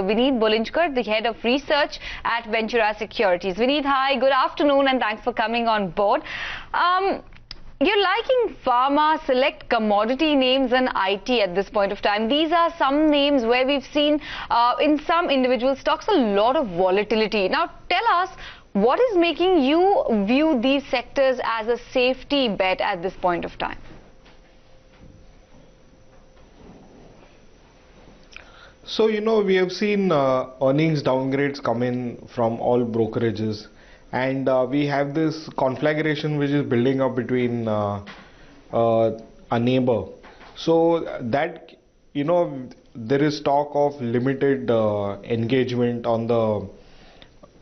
Vinit Bolinjkar, the head of research at Ventura Securities. Vinit, hi, good afternoon and thanks for coming on board. You're liking pharma, select commodity names and IT at this point of time. These are some names where we've seen in some individual stocks a lot of volatility. Now tell us, what is making you view these sectors as a safety bet at this point of time? So, we have seen earnings downgrades come in from all brokerages, and we have this conflagration which is building up between a neighbor. So that, there is talk of limited engagement on the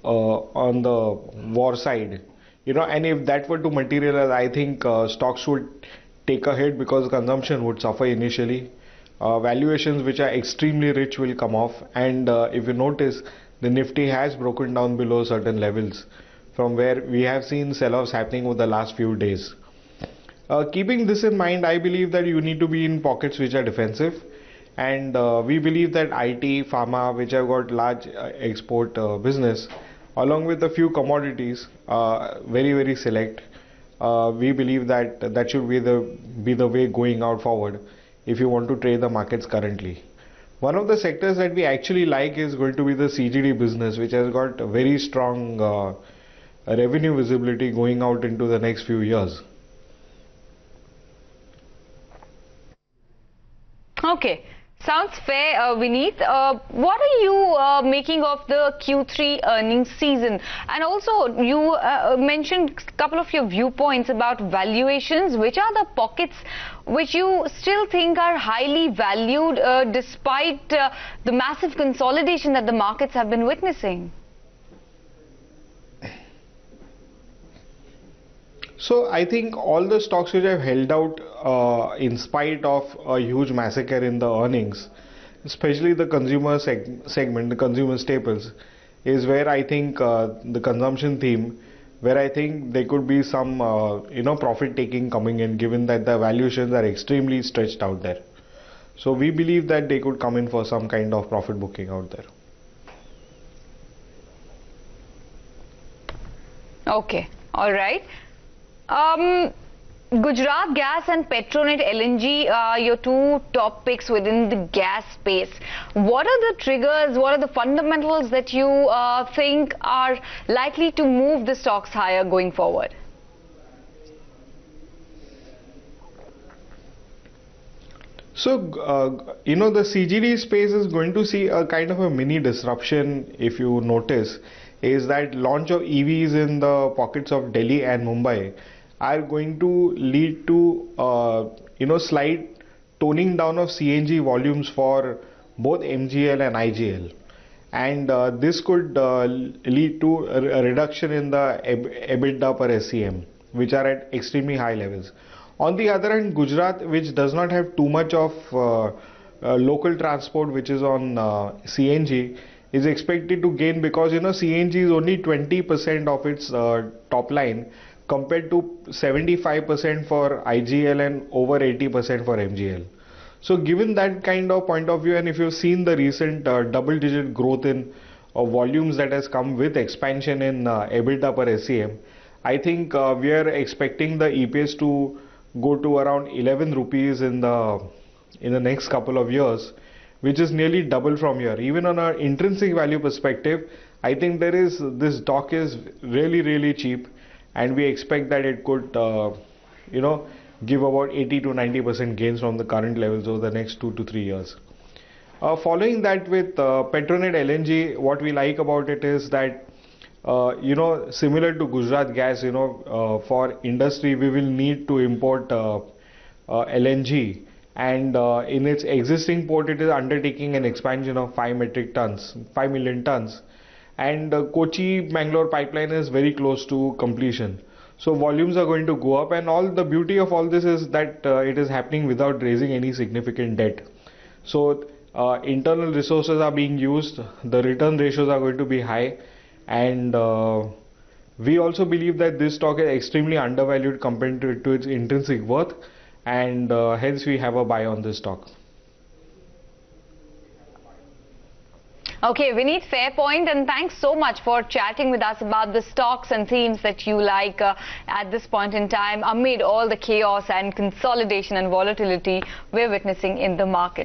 war side, and if that were to materialize, I think stocks would take a hit because consumption would suffer initially. Valuations which are extremely rich will come off, and if you notice, the Nifty has broken down below certain levels from where we have seen sell-offs happening over the last few days. Keeping this in mind, I believe that you need to be in pockets which are defensive, and we believe that IT, pharma, which have got large export business, along with a few commodities, very select, we believe that that should be the way going out forward if you want to trade the markets currently. One of the sectors that we actually like is going to be the CGD business, which has got a very strong revenue visibility going out into the next few years. Okay. Sounds fair, Vinit. What are you making of the Q3 earnings season? And also, you mentioned a couple of your viewpoints about valuations. Which are the pockets which you still think are highly valued despite the massive consolidation that the markets have been witnessing? So I think all the stocks which have held out in spite of a huge massacre in the earnings, especially the consumer segment, the consumer staples, is where I think the consumption theme, where I think there could be some profit taking coming in, given that the valuations are extremely stretched out there. So we believe that they could come in for some kind of profit booking out there. Okay, all right. Gujarat Gas and Petronet LNG are your two top picks within the gas space. What are the triggers, what are the fundamentals that you think are likely to move the stocks higher going forward? So, the CGD space is going to see a kind of a mini disruption, if you notice, is that launch of EVs in the pockets of Delhi and Mumbai are going to lead to slight toning down of CNG volumes for both MGL and IGL, and this could lead to a reduction in the EBITDA per SCM, which are at extremely high levels. On the other hand, Gujarat, which does not have too much of local transport which is on CNG, is expected to gain because CNG is only 20% of its top line compared to 75% for IGL and over 80% for MGL. So given that kind of point of view, and if you've seen the recent double-digit growth in volumes that has come with expansion in EBITDA per SCM, I think we are expecting the EPS to go to around 11 rupees in the next couple of years, which is nearly double from here. Even on an intrinsic value perspective, I think this stock is really cheap, and we expect that it could give about 80 to 90% gains from the current levels over the next 2 to 3 years. Following that, with Petronet LNG, what we like about it is that similar to Gujarat Gas, for industry we will need to import LNG, and in its existing port it is undertaking an expansion of 5 million tons, and Kochi-Mangalore pipeline is very close to completion. So volumes are going to go up, and all the beauty of all this is that it is happening without raising any significant debt. So internal resources are being used, the return ratios are going to be high, and we also believe that this stock is extremely undervalued compared to its intrinsic worth, and hence we have a buy on this stock. Okay, Vinit, fair point, and thanks so much for chatting with us about the stocks and themes that you like at this point in time amid all the chaos and consolidation and volatility we're witnessing in the market.